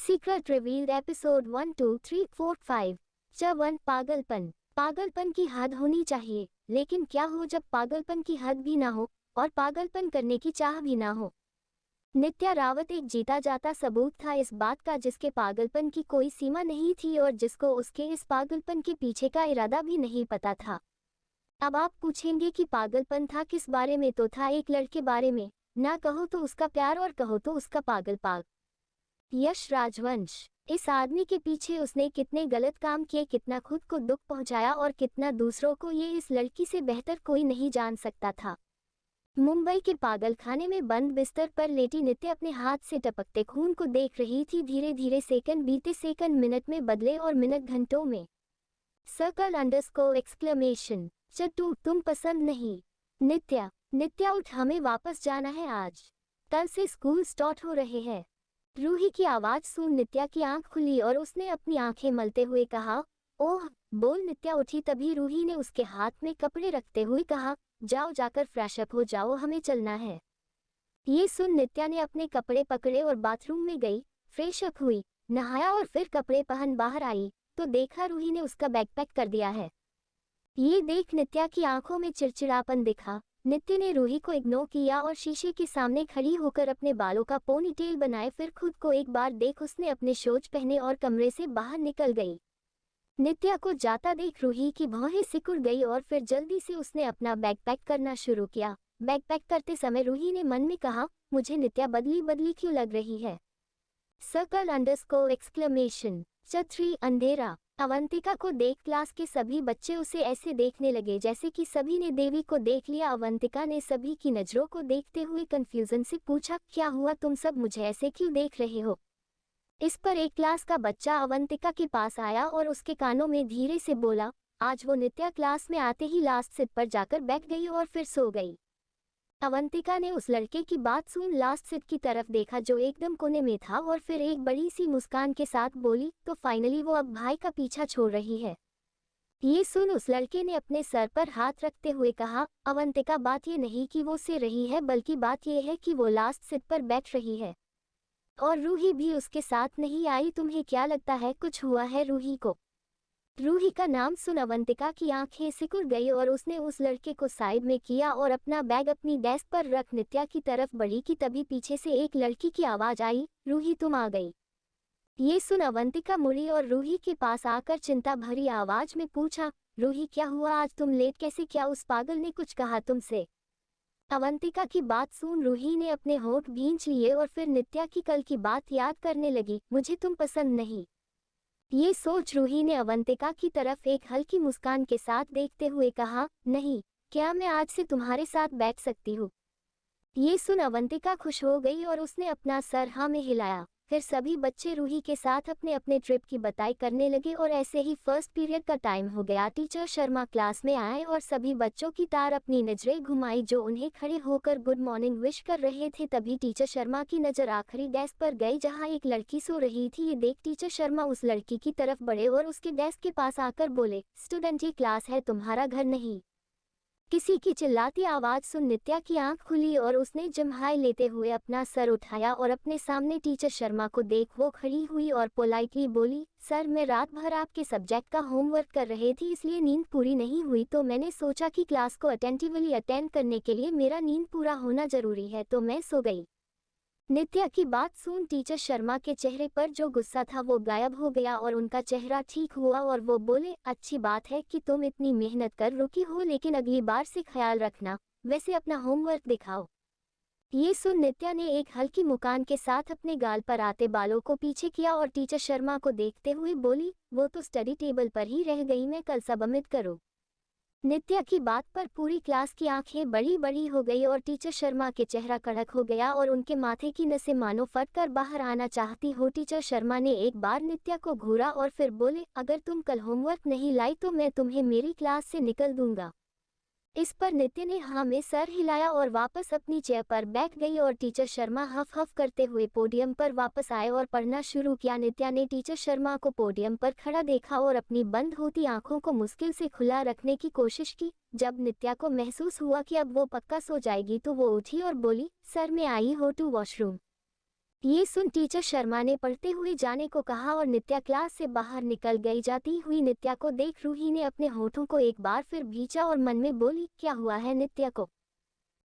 Secret revealed episode 1 2 3 4 5। च1 पागलपन। पागलपन की हद होनी चाहिए, लेकिन क्या हो जब पागलपन की हद भी ना हो और पागलपन करने की चाह भी ना हो। नित्या रावत एक जीता जाता सबूत था इस बात का, जिसके पागलपन की कोई सीमा नहीं थी और जिसको उसके इस पागलपन के पीछे का इरादा भी नहीं पता था। अब आप पूछेंगे कि पागलपन था किस बारे में, तो था एक लड़के बारे में, ना कहो तो उसका प्यार और कहो तो उसका पागल। यश राजवंश। इस आदमी के पीछे उसने कितने गलत काम किए, कितना खुद को दुख पहुंचाया और कितना दूसरों को, ये इस लड़की से बेहतर कोई नहीं जान सकता था। मुंबई के पागलखाने में बंद बिस्तर पर लेटी नित्या अपने हाथ से टपकते खून को देख रही थी। धीरे धीरे सेकंड बीते, सेकंड मिनट में बदले और मिनट घंटों में। ! चट्टू तुम पसंद नहीं। नित्या उठ, हमें वापस जाना है आज। कल से स्कूल स्टार्ट हो रहे हैं। रूही की आवाज सुन नित्या की आंख खुली और उसने अपनी आंखें मलते हुए कहा, ओह बोल। नित्या उठी तभी रूही ने उसके हाथ में कपड़े रखते हुए कहा, जाओ जाकर फ्रेश अप हो जाओ, हमें चलना है। ये सुन नित्या ने अपने कपड़े पकड़े और बाथरूम में गई, फ्रेश अप हुई, नहाया और फिर कपड़े पहन बाहर आई तो देखा रूही ने उसका बैग पैक कर दिया है। ये देख नित्या की आंखों में चिड़चिड़ापन दिखा। नित्या ने रूही को इग्नोर किया और शीशे के सामने खड़ी होकर अपने बालों का पोनीटेल बनाए, फिर खुद को एक बार देख उसने अपने शूज पहने और कमरे से बाहर निकल गई। नित्या को जाता देख रूही की भौहें सिकुड़ गई और फिर जल्दी से उसने अपना बैग पैक करना शुरू किया। बैग पैक करते समय रूही ने मन में कहा, मुझे नित्या बदली बदली क्यों लग रही है। ! अंधेरा। अवंतिका को देख क्लास के सभी बच्चे उसे ऐसे देखने लगे जैसे कि सभी ने देवी को देख लिया। अवंतिका ने सभी की नजरों को देखते हुए कंफ्यूजन से पूछा, क्या हुआ, तुम सब मुझे ऐसे क्यों देख रहे हो। इस पर एक क्लास का बच्चा अवंतिका के पास आया और उसके कानों में धीरे से बोला, आज वो नित्या क्लास में आते ही लास्ट सीट पर जाकर बैठ गई और फिर सो गई। अवंतिका ने उस लड़के की बात सुन लास्ट सीट की तरफ देखा जो एकदम कोने में था और फिर एक बड़ी सी मुस्कान के साथ बोली, तो फाइनली वो अब भाई का पीछा छोड़ रही है। ये सुन उस लड़के ने अपने सर पर हाथ रखते हुए कहा, अवंतिका बात ये नहीं कि वो से रही है, बल्कि बात ये है कि वो लास्ट सीट पर बैठ रही है और रूही भी उसके साथ नहीं आई। तुम्हें क्या लगता है कुछ हुआ है रूही को। रूही का नाम सुन अवंतिका की आंखें सिकुड़ गई और उसने उस लड़के को साइड में किया और अपना बैग अपनी डेस्क पर रख नित्या की तरफ बढ़ी कि तभी पीछे से एक लड़की की आवाज आई, रूही तुम आ गई। ये सुन अवंतिका मुड़ी और रूही के पास आकर चिंता भरी आवाज में पूछा, रूही क्या हुआ, आज तुम लेट कैसे, क्या उस पागल ने कुछ कहा तुमसे। अवंतिका की बात सुन रूही ने अपने होंठ भींच लिए और फिर नित्या की कल की बात याद करने लगी, मुझे तुम पसंद नहीं। ये सोच रूही ने अवंतिका की तरफ एक हल्की मुस्कान के साथ देखते हुए कहा, नहीं, क्या मैं आज से तुम्हारे साथ बैठ सकती हूँ। ये सुन अवंतिका खुश हो गई और उसने अपना सर हाँ में हिलाया। फिर सभी बच्चे रूही के साथ अपने अपने ट्रिप की बताई करने लगे और ऐसे ही फर्स्ट पीरियड का टाइम हो गया। टीचर शर्मा क्लास में आए और सभी बच्चों की तार अपनी नजरें घुमाई जो उन्हें खड़े होकर गुड मॉर्निंग विश कर रहे थे। तभी टीचर शर्मा की नजर आखिरी डेस्क पर गई जहां एक लड़की सो रही थी। ये देख टीचर शर्मा उस लड़की की तरफ बढ़े और उसके डेस्क के पास आकर बोले, स्टूडेंट ये क्लास है, तुम्हारा घर नहीं। किसी की चिल्लाती आवाज सुन नित्या की आंख खुली और उसने जम्हाई लेते हुए अपना सर उठाया और अपने सामने टीचर शर्मा को देख वो खड़ी हुई और पोलाइटली बोली, सर मैं रात भर आपके सब्जेक्ट का होमवर्क कर रही थी, इसलिए नींद पूरी नहीं हुई, तो मैंने सोचा कि क्लास को अटेंटिवली अटेंड करने के लिए मेरा नींद पूरा होना जरूरी है, तो मैं सो गई। नित्या की बात सुन टीचर शर्मा के चेहरे पर जो गुस्सा था वो गायब हो गया और उनका चेहरा ठीक हुआ और वो बोले, अच्छी बात है कि तुम इतनी मेहनत कर रुकी हो, लेकिन अगली बार से ख्याल रखना, वैसे अपना होमवर्क दिखाओ। ये सुन नित्या ने एक हल्की मुस्कान के साथ अपने गाल पर आते बालों को पीछे किया और टीचर शर्मा को देखते हुए बोली, वो तो स्टडी टेबल पर ही रह गई, मैं कल सबमिट करूँ। नित्या की बात पर पूरी क्लास की आंखें बड़ी बड़ी हो गई और टीचर शर्मा के चेहरा कड़क हो गया और उनके माथे की नसें मानो फटकर बाहर आना चाहती हो। टीचर शर्मा ने एक बार नित्या को घूरा और फिर बोले, अगर तुम कल होमवर्क नहीं लाई तो मैं तुम्हें मेरी क्लास से निकल दूंगा। इस पर नित्या ने हाँ में सर हिलाया और वापस अपनी चेयर पर बैठ गई और टीचर शर्मा हफ हफ करते हुए पोडियम पर वापस आए और पढ़ना शुरू किया। नित्या ने टीचर शर्मा को पोडियम पर खड़ा देखा और अपनी बंद होती आंखों को मुश्किल से खुला रखने की कोशिश की। जब नित्या को महसूस हुआ कि अब वो पक्का सो जाएगी तो वो उठी और बोली, सर मैं आई हो टू वॉशरूम। ये सुन टीचर शर्मा ने पढ़ते हुए जाने को कहा और नित्या क्लास से बाहर निकल गई। जाती हुई नित्या को देख रूही ने अपने होठों को एक बार फिर भींचा और मन में बोली, क्या हुआ है नित्या को?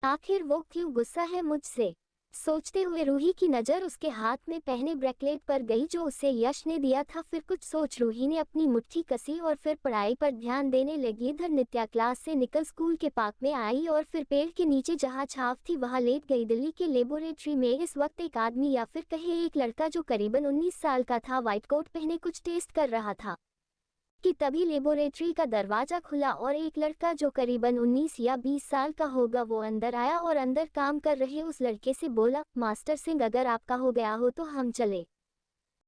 आखिर वो क्यों गुस्सा है मुझसे? सोचते हुए रूही की नज़र उसके हाथ में पहने ब्रेसलेट पर गई जो उसे यश ने दिया था। फिर कुछ सोच रूही ने अपनी मुट्ठी कसी और फिर पढ़ाई पर ध्यान देने लगी। इधर नित्या क्लास से निकल स्कूल के पार्क में आई और फिर पेड़ के नीचे जहाँ छाव थी वहाँ लेट गई। दिल्ली के लेबोरेटरी में इस वक्त एक आदमी या फिर कहे एक लड़का जो करीबन 19 साल का था व्हाइट कोट पहने कुछ टेस्ट कर रहा था कि तभी लेबोरेटरी का दरवाजा खुला और एक लड़का जो करीबन 19 या 20 साल का होगा वो अंदर आया और अंदर काम कर रहे उस लड़के से बोला, मास्टर सिंह अगर आपका हो गया हो तो हम चले।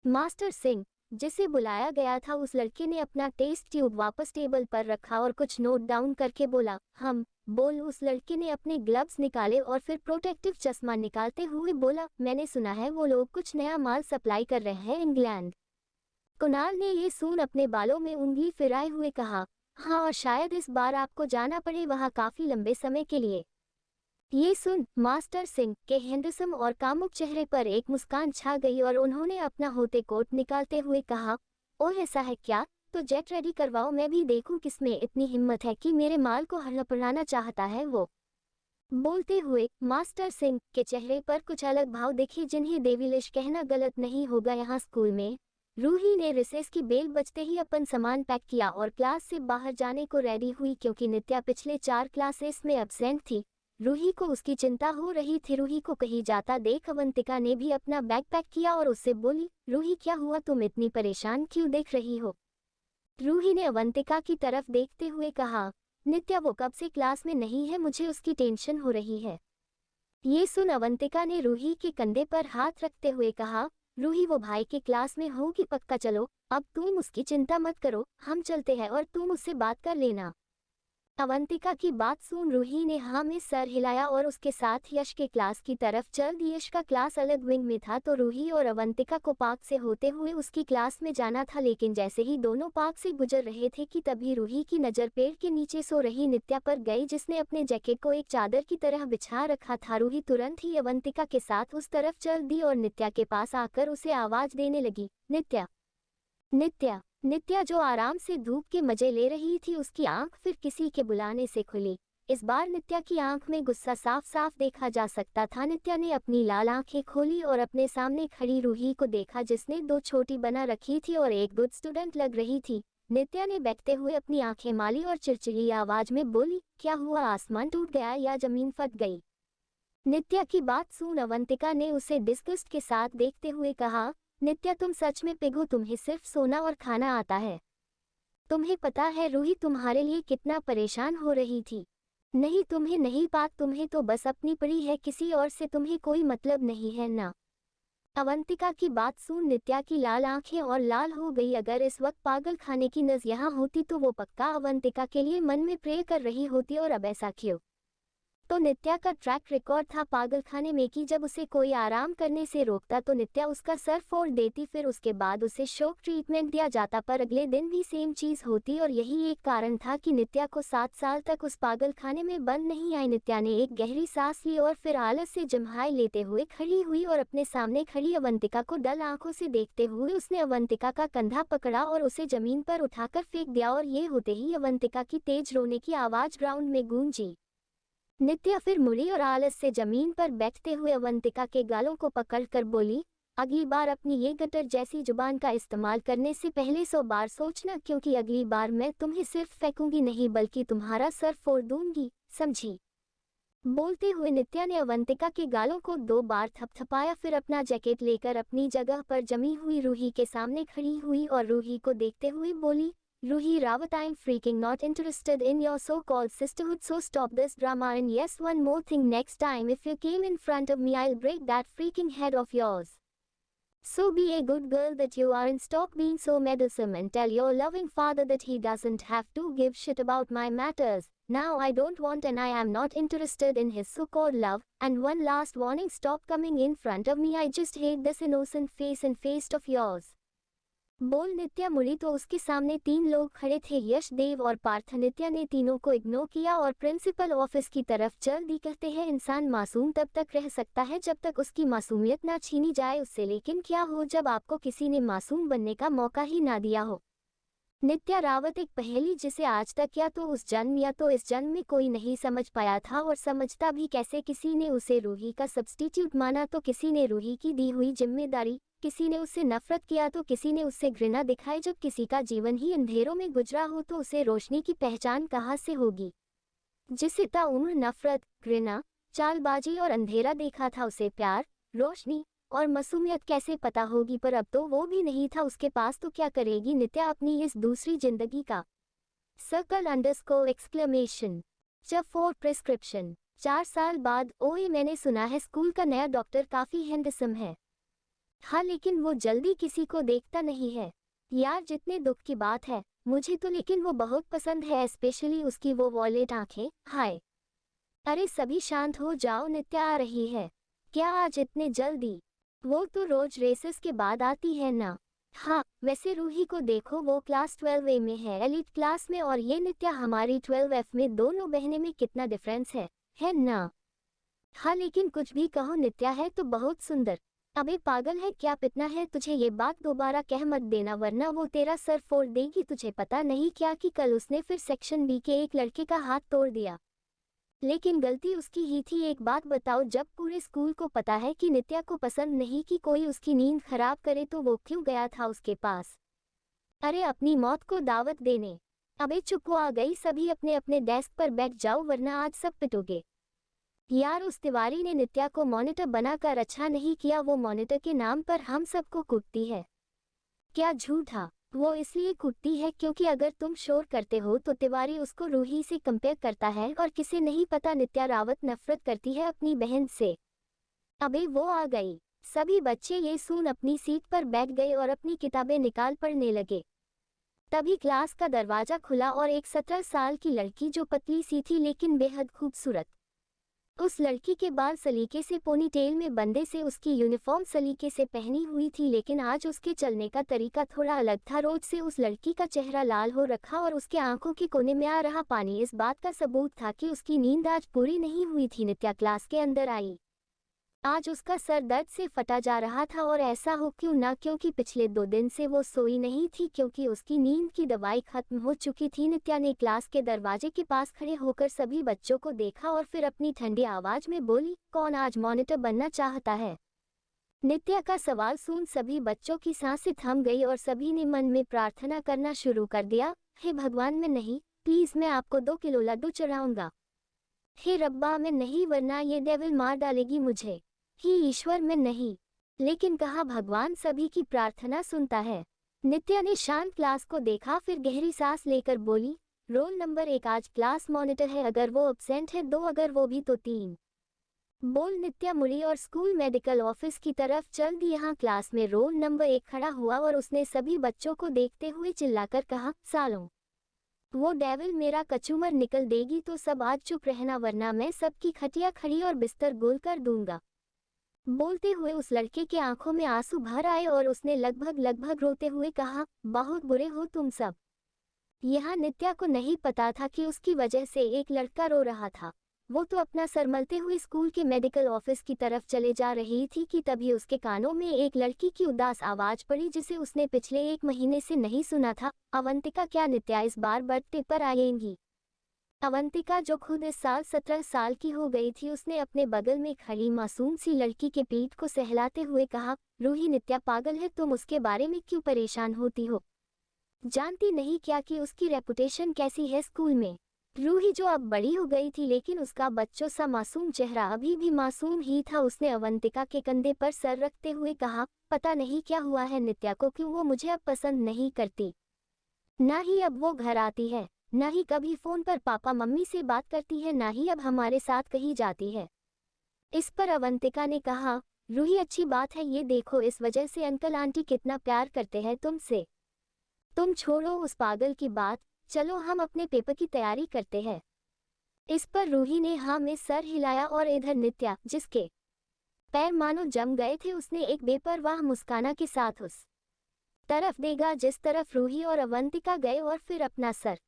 मास्टर सिंह जिसे बुलाया गया था उस लड़के ने अपना टेस्ट ट्यूब वापस टेबल पर रखा और कुछ नोट डाउन करके बोला, हम बोल। उस लड़के ने अपने ग्लव्स निकाले और फिर प्रोटेक्टिव चश्मा निकालते हुए बोला, मैंने सुना है वो लोग कुछ नया माल सप्लाई कर रहे हैं इंग्लैंड। कुणाल ने ये सुन अपने बालों में उंगली फिराए हुए कहा, हाँ और शायद इस बार आपको जाना पड़े वहाँ काफी लंबे समय के लिए। ये सुन मास्टर सिंह के हैंडसम और कामुक चेहरे पर एक मुस्कान छा गई और उन्होंने अपना होते कोट निकालते हुए कहा, ओह ऐसा है क्या? तो जेट रेडी करवाओ, मैं भी देखूं किसमें इतनी हिम्मत है कि मेरे माल को हड़पड़ाना चाहता है वो। बोलते हुए मास्टर सिंह के चेहरे पर कुछ अलग भाव दिखे जिन्हें देविलिश कहना गलत नहीं होगा। यहाँ स्कूल में रूही ने रिसेस की बेल बजते ही अपन सामान पैक किया और क्लास से बाहर जाने को रेडी हुई क्योंकि नित्या पिछले 4 क्लासेस में एब्सेंट थी। रूही को उसकी चिंता हो रही थी। रूही को कहीं जाता देख अवंतिका ने भी अपना बैग पैक किया और उससे बोली, रूही क्या हुआ, तुम इतनी परेशान क्यों देख रही हो? रूही ने अवंतिका की तरफ देखते हुए कहा, नित्या वो कब से क्लास में नहीं है, मुझे उसकी टेंशन हो रही है। ये सुन अवंतिका ने रूही के कंधे पर हाथ रखते हुए कहा, रूही वो भाई के क्लास में होगी पक्का, चलो अब तुम उसकी चिंता मत करो, हम चलते हैं और तुम उससे बात कर लेना। अवंतिका की बात सुन रूही ने हाँ में सर हिलाया और उसके साथ यश के क्लास की तरफ चल दी। यश का क्लास अलग विंग में था तो रूही और अवंतिका को पार्क से होते हुए उसकी क्लास में जाना था, लेकिन जैसे ही दोनों पार्क से गुजर रहे थे कि तभी रूही की नज़र पेड़ के नीचे सो रही नित्या पर गई जिसने अपने जैकेट को एक चादर की तरह बिछा रखा था। रूही तुरंत ही अवंतिका के साथ उस तरफ चल दी और नित्या के पास आकर उसे आवाज देने लगी, नित्या नित्या। नित्या जो आराम से धूप के मजे ले रही थी उसकी आंख फिर किसी के बुलाने से खुली। इस बार नित्या की आंख में गुस्सा साफ साफ देखा जा सकता था। नित्या ने अपनी लाल आंखें खोली और अपने सामने खड़ी रूही को देखा जिसने 2 छोटी बना रखी थी और एक गुड स्टूडेंट लग रही थी। नित्या ने बैठते हुए अपनी आंखें माली और चिड़चिड़ी आवाज में बोली, क्या हुआ, आसमान टूट गया या जमीन फट गई? नित्या की बात सुन अवंतिका ने उसे डिस्गस्ट के साथ देखते हुए कहा, नित्या तुम सच में पिघो, तुम्हें सिर्फ सोना और खाना आता है। तुम्हें पता है रूही तुम्हारे लिए कितना परेशान हो रही थी। नहीं तुम्हें नहीं बात, तुम्हें तो बस अपनी पड़ी है, किसी और से तुम्हें कोई मतलब नहीं है ना। अवंतिका की बात सुन नित्या की लाल आंखें और लाल हो गई। अगर इस वक्त पागल खाने की नज़ यहाँ होती तो वो पक्का अवंतिका के लिए मन में प्रे कर रही होती। और अब ऐसा क्यों? तो नित्या का ट्रैक रिकॉर्ड था पागल खाने में कि जब उसे कोई आराम करने से रोकता तो नित्या उसका सर फोड़ देती, फिर उसके बाद उसे शॉक ट्रीटमेंट दिया जाता, पर अगले दिन भी सेम चीज होती। और यही एक कारण था कि नित्या को 7 साल तक उस पागल खाने में बंद नहीं आई। नित्या ने एक गहरी सांस ली और फिर आलस से जम्हाई लेते हुए खड़ी हुई और अपने सामने खड़ी अवंतिका को डल आंखों से देखते हुए उसने अवंतिका का कंधा पकड़ा और उसे जमीन पर उठाकर फेंक दिया। और ये होते ही अवंतिका की तेज रोने की आवाज ग्राउंड में गूंजी। नित्या फिर मुड़ी और आलस से जमीन पर बैठते हुए अवंतिका के गालों को पकड़कर बोली, अगली बार अपनी ये गटर जैसी जुबान का इस्तेमाल करने से पहले 100 बार सोचना, क्योंकि अगली बार मैं तुम्हें सिर्फ फेंकूंगी नहीं बल्कि तुम्हारा सर फोड़ दूंगी, समझी? बोलते हुए नित्या ने अवंतिका के गालों को 2 बार थपथपाया, फिर अपना जैकेट लेकर अपनी जगह पर जमी हुई रूही के सामने खड़ी हुई और रूही को देखते हुए बोली, Ruhi Rawat, I'm freaking not interested in your so-called sisterhood, so stop this drama. And yes, one more thing, next time if you came in front of me I'll break that freaking head of yours. So be a good girl that you are and stop being so meddlesome and tell your loving father that he doesn't have to give shit about my matters. Now I don't want and I am not interested in his so-called love. And one last warning, stop coming in front of me, I just hate this innocent face and face of yours. बोल नित्या मुड़ी तो उसके सामने 3 लोग खड़े थे, यश, देव और पार्थ। नित्या ने तीनों को इग्नोर किया और प्रिंसिपल ऑफिस की तरफ चल दी। कहते हैं इंसान मासूम तब तक रह सकता है जब तक उसकी मासूमियत ना छीनी जाए उससे, लेकिन क्या हो जब आपको किसी ने मासूम बनने का मौका ही ना दिया हो। नित्या रावत एक पहेली जिसे आज तक या तो उस जन्म या तो इस जन्म में कोई नहीं समझ पाया था, और समझता भी कैसे। किसी ने उसे रूही का सब्स्टिट्यूट माना तो किसी ने रूही की दी हुई जिम्मेदारी, किसी ने उससे नफरत किया तो किसी ने उससे घृणा दिखाई। जब किसी का जीवन ही अंधेरों में गुजरा हो तो उसे रोशनी की पहचान कहाँ से होगी। जिसे ताउम्र नफरत, घृणा, चालबाजी और अंधेरा देखा था, उसे प्यार, रोशनी और मासूमियत कैसे पता होगी। पर अब तो वो भी नहीं था उसके पास, तो क्या करेगी नित्या अपनी इस दूसरी जिंदगी का। ! जब फॉर प्रिस्क्रिप्शन 4 साल बाद। ओए, मैंने सुना है स्कूल का नया डॉक्टर काफी हैंडसम है। हाँ, लेकिन वो जल्दी किसी को देखता नहीं है। यार, जितने दुख की बात है मुझे तो, लेकिन वो बहुत पसंद है, स्पेशली उसकी वो वॉयलेट आंखें। हाय, अरे सभी शांत हो जाओ, नित्या आ रही है। क्या आज इतने जल्दी? वो तो रोज रेसेस के बाद आती है ना। हाँ, वैसे रूही को देखो, वो क्लास 12A में है, एलिट क्लास में, और ये नित्या हमारी 12F में। दोनों बहनें में कितना डिफरेंस है ना। हाँ, लेकिन कुछ भी कहो, नित्या है तो बहुत सुंदर। अबे पागल है क्या, पिटना है तुझे? ये बात दोबारा कह मत देना वरना वो तेरा सर फोड़ देगी। तुझे पता नहीं क्या कि कल उसने फिर सेक्शन बी के एक लड़के का हाथ तोड़ दिया, लेकिन गलती उसकी ही थी। एक बात बताओ, जब पूरे स्कूल को पता है कि नित्या को पसंद नहीं कि कोई उसकी नींद खराब करे, तो वो क्यों गया था उसके पास? अरे अपनी मौत को दावत देने। अबे चुप, वो आ गई। सभी अपने अपने डेस्क पर बैठ जाओ वरना आज सब पिटोगे। यार, उस तिवारी ने नित्या को मॉनिटर बनाकर अच्छा नहीं किया। वो मॉनिटर के नाम पर हम सबको कूटती है। क्या झूठा? वो इसलिए कूटती है क्योंकि अगर तुम शोर करते हो तो तिवारी उसको रूही से कंपेयर करता है, और किसे नहीं पता नित्या रावत नफरत करती है अपनी बहन से। अबे वो आ गई। सभी बच्चे ये सुन अपनी सीट पर बैठ गए और अपनी किताबें निकाल पढ़ने लगे। तभी क्लास का दरवाजा खुला और एक 17 साल की लड़की, जो पतली सी थी लेकिन बेहद खूबसूरत। उस लड़की के बाल सलीके से पोनीटेल में बंधे से, उसकी यूनिफॉर्म सलीके से पहनी हुई थी, लेकिन आज उसके चलने का तरीका थोड़ा अलग था। रोज से उस लड़की का चेहरा लाल हो रखा और उसके आंखों के कोने में आ रहा पानी इस बात का सबूत था कि उसकी नींद आज पूरी नहीं हुई थी। नित्या क्लास के अंदर आई। आज उसका सर दर्द से फटा जा रहा था, और ऐसा हो क्यों ना क्योंकि पिछले 2 दिन से वो सोई नहीं थी, क्योंकि उसकी नींद की दवाई खत्म हो चुकी थी। नित्या ने क्लास के दरवाजे के पास खड़े होकर सभी बच्चों को देखा और फिर अपनी ठंडी आवाज में बोली, कौन आज मॉनिटर बनना चाहता है? नित्या का सवाल सुन सभी बच्चों की सांसें थम गई और सभी ने मन में प्रार्थना करना शुरू कर दिया। हे भगवान, मैं नहीं, प्लीज, मैं आपको 2 किलो लड्डू चढ़ाऊंगा। हे रब्बा, मैं नहीं, वरना ये डेविल मार डालेगी मुझे। ही ईश्वर, में नहीं। लेकिन कहा भगवान सभी की प्रार्थना सुनता है। नित्या ने शांत क्लास को देखा, फिर गहरी सांस लेकर बोली, रोल नंबर 1 आज क्लास मॉनिटर है। अगर वो एब्सेंट है 2, अगर वो भी तो 3। बोल नित्या मुड़ी और स्कूल मेडिकल ऑफिस की तरफ चल दी। यहाँ क्लास में रोल नंबर 1 खड़ा हुआ और उसने सभी बच्चों को देखते हुए चिल्लाकर कहा, सालों, वो डेविल मेरा कचूमर निकल देगी तो सब आज चुप रहना वरना मैं सबकी खटिया खड़ी और बिस्तर गोल कर दूंगा। बोलते हुए उस लड़के के आंखों में आंसू भर आए और उसने लगभग रोते हुए कहा, बहुत बुरे हो तुम सब। यहाँ नित्या को नहीं पता था कि उसकी वजह से एक लड़का रो रहा था। वो तो अपना सर मलते हुए स्कूल के मेडिकल ऑफिस की तरफ चले जा रही थी कि तभी उसके कानों में एक लड़की की उदास आवाज पड़ी, जिसे उसने पिछले 1 महीने से नहीं सुना था। अवंतिका, क्या नित्या इस बार बर्थडे पर आएंगी? अवंतिका, जो खुद इस साल 17 साल की हो गई थी, उसने अपने बगल में खड़ी मासूम सी लड़की के पीठ को सहलाते हुए कहा, रूही, नित्या पागल है, तुम उसके बारे में क्यों परेशान होती हो? जानती नहीं क्या कि उसकी रेपुटेशन कैसी है स्कूल में? रूही जो अब बड़ी हो गई थी, लेकिन उसका बच्चों सा मासूम चेहरा अभी भी मासूम ही था। उसने अवंतिका के कंधे पर सर रखते हुए कहा, पता नहीं क्या हुआ है नित्या को, क्यों वो मुझे अब पसंद नहीं करती। ना ही अब वो घर आती है, ना ही कभी फोन पर पापा मम्मी से बात करती है, ना ही अब हमारे साथ कहीं जाती है। इस पर अवंतिका ने कहा, रूही अच्छी बात है, ये देखो इस वजह से अंकल आंटी कितना प्यार करते हैं तुमसे। तुम छोड़ो उस पागल की बात, चलो हम अपने पेपर की तैयारी करते हैं। इस पर रूही ने हाँ में सर हिलाया और इधर नित्या, जिसके पैर मानो जम गए थे, उसने एक बेपरवाह मुस्काना के साथ उस तरफ देगा जिस तरफ रूही और अवंतिका गए और फिर अपना सर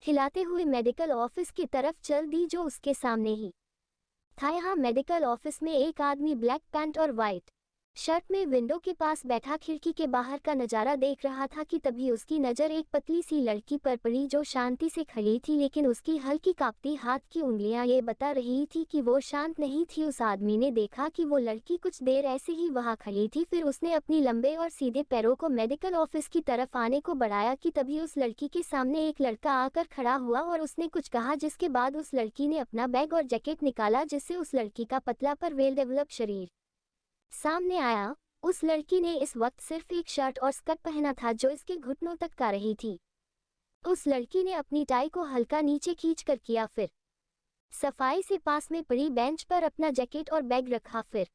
हिलाते हुए मेडिकल ऑफिस की तरफ चल दी जो उसके सामने ही था। यहाँ मेडिकल ऑफिस में एक आदमी ब्लैक पैंट और वाइट शर्ट में विंडो के पास बैठा खिड़की के बाहर का नज़ारा देख रहा था कि तभी उसकी नज़र एक पतली सी लड़की पर पड़ी जो शांति से खड़ी थी, लेकिन उसकी हल्की कांपती हाथ की उंगलियां ये बता रही थी कि वो शांत नहीं थी। उस आदमी ने देखा कि वो लड़की कुछ देर ऐसे ही वहां खड़ी थी, फिर उसने अपनी लंबे और सीधे पैरों को मेडिकल ऑफिस की तरफ आने को बढ़ाया कि तभी उस लड़की के सामने एक लड़का आकर खड़ा हुआ और उसने कुछ कहा, जिसके बाद उस लड़की ने अपना बैग और जैकेट निकाला जिससे उस लड़की का पतला पर वेल डेवलप शरीर सामने आया। उस लड़की ने इस वक्त सिर्फ एक शर्ट और स्कर्ट पहना था जो इसके घुटनों तक आ रही थी। उस लड़की ने अपनी टाई को हल्का नीचे खींचकर किया, फिर सफाई से पास में पड़ी बेंच पर अपना जैकेट और बैग रखा। फिर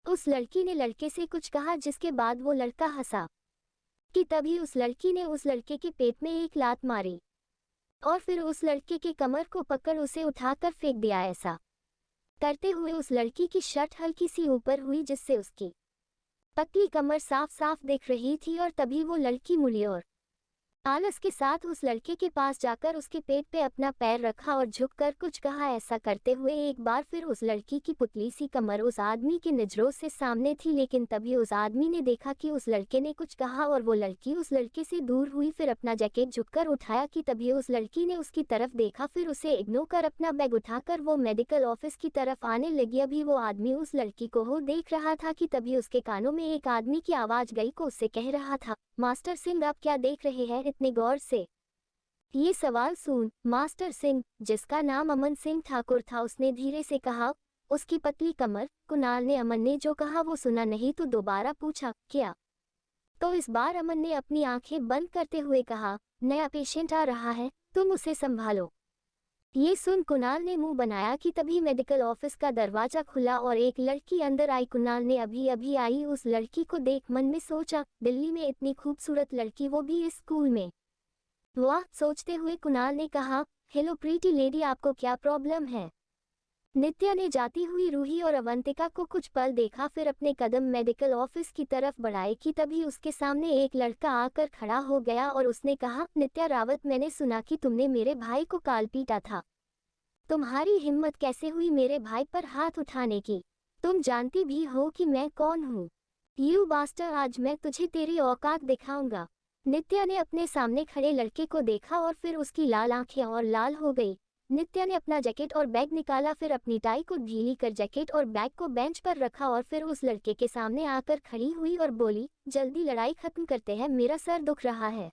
उस लड़की ने लड़के से कुछ कहा जिसके बाद वो लड़का हंसा कि तभी उस लड़की ने उस लड़के के पेट में एक लात मारी और फिर उस लड़के के कमर को पकड़ उसे उठाकर फेंक दिया। ऐसा करते हुए उस लड़की की शर्ट हल्की सी ऊपर हुई जिससे उसकी पतली कमर साफ साफ दिख रही थी और तभी वो लड़की मुड़ी और आलस के साथ उस लड़के के पास जाकर उसके पेट पे अपना पैर रखा और झुककर कुछ कहा। ऐसा करते हुए एक बार फिर उस लड़की की पुतली सी कमर उस आदमी की नजरों से सामने थी, लेकिन तभी उस आदमी ने देखा कि उस लड़के ने कुछ कहा और वो लड़की उस लड़के से दूर हुई। फिर अपना जैकेट झुककर उठाया कि तभी उस लड़की ने उसकी तरफ देखा, फिर उसे इग्नोर कर अपना बैग उठाकर वो मेडिकल ऑफिस की तरफ आने लगी। अभी वो आदमी उस लड़की को हो देख रहा था कि तभी उसके कानों में एक आदमी की आवाज गई को उससे कह रहा था, मास्टर सिंह आप क्या देख रहे हैं इतने गौर से? ये सवाल सुन मास्टर सिंह, जिसका नाम अमन सिंह ठाकुर था, उसने धीरे से कहा। उसकी पतली कमर। कुणाल ने अमन ने जो कहा वो सुना नहीं तो दोबारा पूछा, क्या? तो इस बार अमन ने अपनी आंखें बंद करते हुए कहा, नया पेशेंट आ रहा है, तुम उसे संभालो। ये सुन कुणाल ने मुंह बनाया कि तभी मेडिकल ऑफिस का दरवाजा खुला और एक लड़की अंदर आई। कुणाल ने अभी अभी आई उस लड़की को देख मन में सोचा, दिल्ली में इतनी खूबसूरत लड़की, वो भी इस स्कूल में। वाह, सोचते हुए कुणाल ने कहा, हेलो प्रीटी लेडी, आपको क्या प्रॉब्लम है? नित्या ने जाती हुई रूही और अवंतिका को कुछ पल देखा, फिर अपने कदम मेडिकल ऑफिस की तरफ बढ़ाए कि तभी उसके सामने एक लड़का आकर खड़ा हो गया और उसने कहा, नित्या रावत, मैंने सुना कि तुमने मेरे भाई को काल पीटा था। तुम्हारी हिम्मत कैसे हुई मेरे भाई पर हाथ उठाने की? तुम जानती भी हो कि मैं कौन हूँ? यू बास्टर, आज मैं तुझे तेरी औकात दिखाऊंगा। नित्या ने अपने सामने खड़े लड़के को देखा और फिर उसकी लाल आंखें और लाल हो गई। नित्या ने अपना जैकेट और बैग निकाला, फिर अपनी टाई को ढीली कर जैकेट और बैग को बेंच पर रखा और फिर उस लड़के के सामने आकर खड़ी हुई और बोली, जल्दी लड़ाई खत्म करते हैं, मेरा सर दुख रहा है।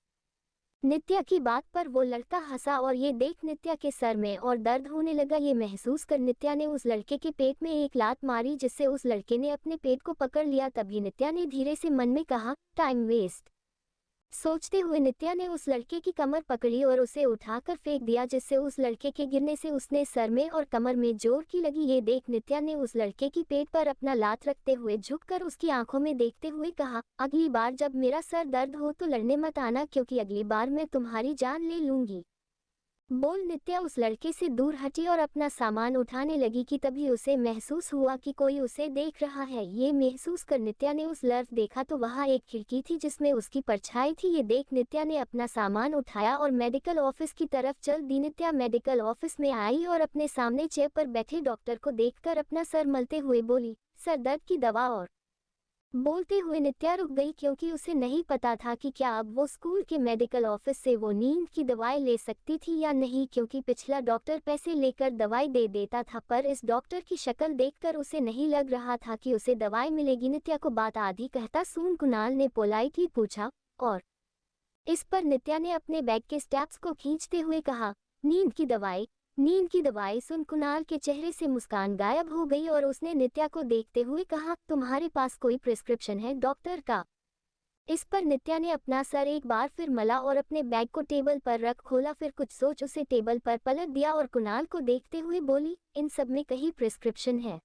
नित्या की बात पर वो लड़का हंसा और ये देख नित्या के सर में और दर्द होने लगा। ये महसूस कर नित्या ने उस लड़के के पेट में एक लात मारी जिससे उस लड़के ने अपने पेट को पकड़ लिया। तभी नित्या ने धीरे से मन में कहा, टाइम वेस्ट। सोचते हुए नित्या ने उस लड़के की कमर पकड़ी और उसे उठाकर फेंक दिया जिससे उस लड़के के गिरने से उसने सर में और कमर में जोर की लगी। ये देख नित्या ने उस लड़के की पेट पर अपना लात रखते हुए झुककर उसकी आंखों में देखते हुए कहा, अगली बार जब मेरा सर दर्द हो तो लड़ने मत आना, क्योंकि अगली बार मैं तुम्हारी जान ले लूंगी। बोल नित्या उस लड़के से दूर हटी और अपना सामान उठाने लगी कि तभी उसे महसूस हुआ कि कोई उसे देख रहा है। ये महसूस कर नित्या ने उस तरफ देखा तो वहां एक खिड़की थी जिसमें उसकी परछाई थी। ये देख नित्या ने अपना सामान उठाया और मेडिकल ऑफिस की तरफ चल दी। नित्या मेडिकल ऑफिस में आई और अपने सामने चेयर पर बैठे डॉक्टर को देखकर अपना सर मलते हुए बोली, सर दर्द की दवा। और बोलते हुए नित्या रुक गई क्योंकि उसे नहीं पता था कि क्या अब वो स्कूल के मेडिकल ऑफिस से वो नींद की दवाई ले सकती थी या नहीं, क्योंकि पिछला डॉक्टर पैसे लेकर दवाई दे देता था, पर इस डॉक्टर की शक्ल देखकर उसे नहीं लग रहा था कि उसे दवाई मिलेगी। नित्या को बात आधी कहता सुन कुणाल ने पोलाइटली पूछा, और इस पर नित्या ने अपने बैग के स्टेप्स को खींचते हुए कहा, नींद की दवाई। नींद की दवाई सुन कुणाल के चेहरे से मुस्कान गायब हो गई और उसने नित्या को देखते हुए कहा, तुम्हारे पास कोई प्रिस्क्रिप्शन है डॉक्टर का? इस पर नित्या ने अपना सर एक बार फिर मला और अपने बैग को टेबल पर रख खोला, फिर कुछ सोच उसे टेबल पर पलट दिया और कुणाल को देखते हुए बोली, इन सब में कहीं प्रिस्क्रिप्शन है?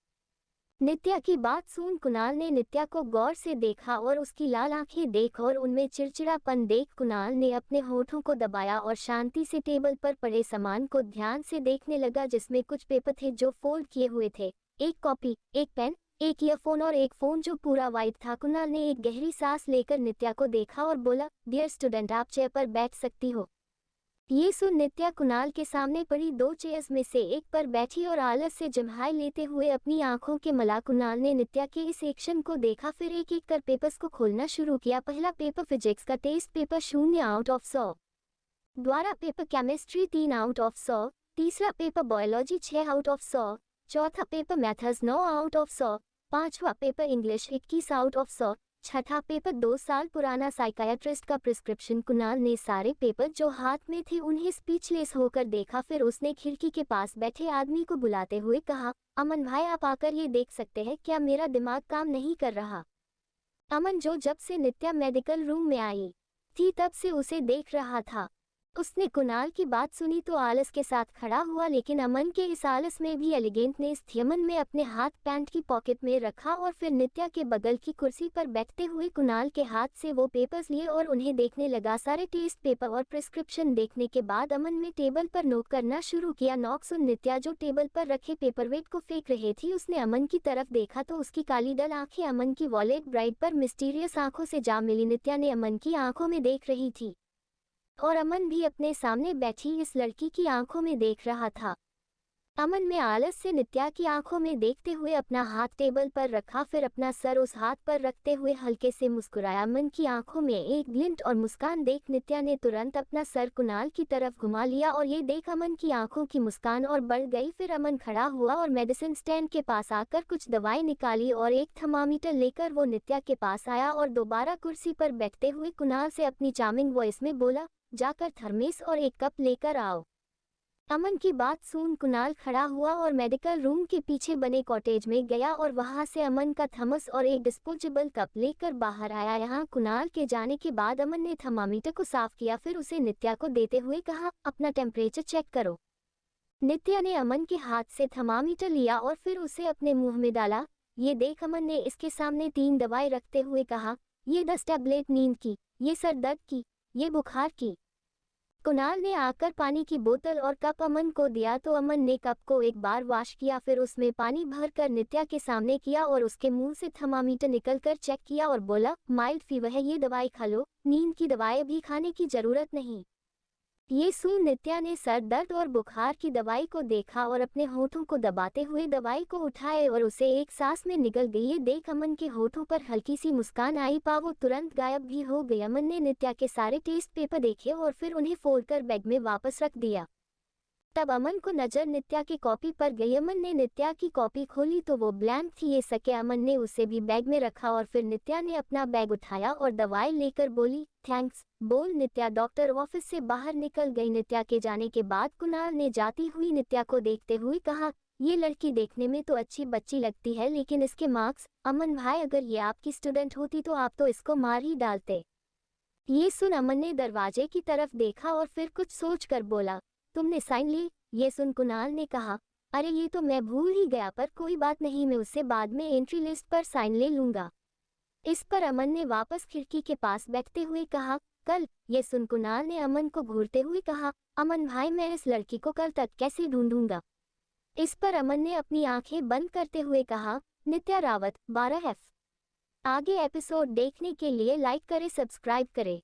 नित्या की बात सुन कुणाल ने नित्या को गौर से देखा और उसकी लाल आंखें देख और उनमें चिड़चिड़ापन देख कुणाल ने अपने होठों को दबाया और शांति से टेबल पर पड़े सामान को ध्यान से देखने लगा, जिसमें कुछ पेपर थे जो फोल्ड किए हुए थे, एक कॉपी, एक पेन, एक ईयरफोन और एक फ़ोन जो पूरा वाइट था। कुणाल ने एक गहरी सांस लेकर नित्या को देखा और बोला, डियर स्टूडेंट, आप चेयर पर बैठ सकती हो। ये सुन नित्या कुणाल के सामने पड़ी दो चेयर्स में से एक पर बैठी और आलस से जम्हाई लेते हुए अपनी आंखों के मला। कुणाल ने नित्या के इस एक्शन को देखा, फिर एक एक कर पेपर्स को खोलना शुरू किया। पहला पेपर फिजिक्स का टेस्ट पेपर 0 आउट ऑफ 100, द्वारा पेपर केमिस्ट्री 3 आउट ऑफ 100, तीसरा पेपर बायोलॉजी 6 आउट ऑफ 100, चौथा पेपर मैथ्स 9 आउट ऑफ 100, पांचवा पेपर इंग्लिश 21 आउट ऑफ 100, छठा पेपर 2 साल पुराना साइकायाट्रिस्ट का प्रिस्क्रिप्शन। कुणाल ने सारे पेपर जो हाथ में थे उन्हें स्पीचलेस होकर देखा, फिर उसने खिड़की के पास बैठे आदमी को बुलाते हुए कहा, अमन भाई, आप आकर ये देख सकते हैं क्या मेरा दिमाग काम नहीं कर रहा। अमन, जो जब से नित्या मेडिकल रूम में आई थी तब से उसे देख रहा था। उसने कुणाल की बात सुनी तो आलस के साथ खड़ा हुआ, लेकिन अमन के इस आलस में भी एलिगेंटनेस थी। अमन ने अपने हाथ पैंट की पॉकेट में रखा और फिर नित्या के बगल की कुर्सी पर बैठते हुए कुणाल के हाथ से वो पेपर्स लिए और उन्हें देखने लगा। सारे टेस्ट पेपर और प्रिस्क्रिप्शन देखने के बाद अमन ने टेबल पर नोट करना शुरू किया। नॉक सुन नित्या जो टेबल पर रखे पेपरवेट को फेंक रही थी, उसने अमन की तरफ देखा तो उसकी काली डल आंखें अमन की वॉलेट ब्राइड पर मिस्टीरियस आंखों से जा मिली। नित्या ने अमन की आंखों में देख रही थी और अमन भी अपने सामने बैठी इस लड़की की आंखों में देख रहा था। अमन में आलस से नित्या की आंखों में देखते हुए अपना हाथ टेबल पर रखा, फिर अपना सर उस हाथ पर रखते हुए हल्के से मुस्कुराया। अमन की आंखों में एक ग्लिंट और मुस्कान देख नित्या ने तुरंत अपना सर कुणाल की तरफ घुमा लिया और ये देख अमन की आंखों की मुस्कान और बढ़ गई। फिर अमन खड़ा हुआ और मेडिसिन स्टैंड के पास आकर कुछ दवाई निकाली और एक थर्मामीटर लेकर वो नित्या के पास आया और दोबारा कुर्सी पर बैठते हुए कुणाल से अपनी चार्मिंग वॉइस में बोला, जाकर थर्मेस और एक कप लेकर आओ। अमन की बात सुन कुणाल खड़ा हुआ और मेडिकल रूम के पीछे बने कॉटेज में गया और वहां से अमन का थर्मस और एक डिस्पोजेबल कप लेकर बाहर आया। यहाँ कुणाल के जाने के बाद अमन ने थर्मामीटर को साफ किया, फिर उसे नित्या को देते हुए कहा, अपना टेम्परेचर चेक करो। नित्या ने अमन के हाथ से थर्मामीटर लिया और फिर उसे अपने मुंह में डाला। ये देख अमन ने इसके सामने 3 दवाई रखते हुए कहा, ये 10 टैबलेट नींद की, ये सर दर्द की, ये बुखार की। कुणाल ने आकर पानी की बोतल और कप अमन को दिया तो अमन ने कप को एक बार वॉश किया, फिर उसमें पानी भरकर नित्या के सामने किया और उसके मुंह से थर्मामीटर निकलकर चेक किया और बोला, माइल्ड फीवर है, ये दवाई खा लो, नींद की दवाई भी खाने की जरूरत नहीं। ये सुन नित्या ने सर दर्द और बुखार की दवाई को देखा और अपने होठों को दबाते हुए दवाई को उठाए और उसे एक सांस में निगल गई। ये देख अमन के होठों पर हल्की सी मुस्कान आई, वो तुरंत गायब भी हो गई। अमन ने नित्या के सारे टेस्ट पेपर देखे और फिर उन्हें फोल्डकर बैग में वापस रख दिया। तब अमन को नजर नित्या की कॉपी पर गई। अमन ने नित्या की कॉपी खोली तो वो ब्लैंक थी। ये सके अमन ने उसे भी बैग में रखा और फिर नित्या ने अपना बैग उठाया और दवाई लेकर बोली, थैंक्स बोल नित्या डॉक्टर ऑफिस से बाहर निकल गई। नित्या के जाने के बाद कुणाल ने जाती हुई नित्या को देखते हुए कहा, ये लड़की देखने में तो अच्छी बच्ची लगती है, लेकिन इसके मार्क्स, अमन भाई अगर ये आपकी स्टूडेंट होती तो आप तो इसको मार ही डालते। ये सुन अमन ने दरवाजे की तरफ देखा और फिर कुछ सोचकर बोला, तुमने साइन ली? ये सुन कुणाल ने कहा, अरे ये तो मैं भूल ही गया, पर कोई बात नहीं, मैं उससे बाद में एंट्री लिस्ट पर साइन ले लूंगा। इस पर अमन ने वापस खिड़की के पास बैठते हुए कहा, कल? ये सुन कुणाल ने अमन को घूरते हुए कहा, अमन भाई मैं इस लड़की को कल तक कैसे ढूंढूंगा। इस पर अमन ने अपनी आंखें बंद करते हुए कहा, नित्या रावत 12F। आगे एपिसोड देखने के लिए लाइक करें, सब्सक्राइब करें।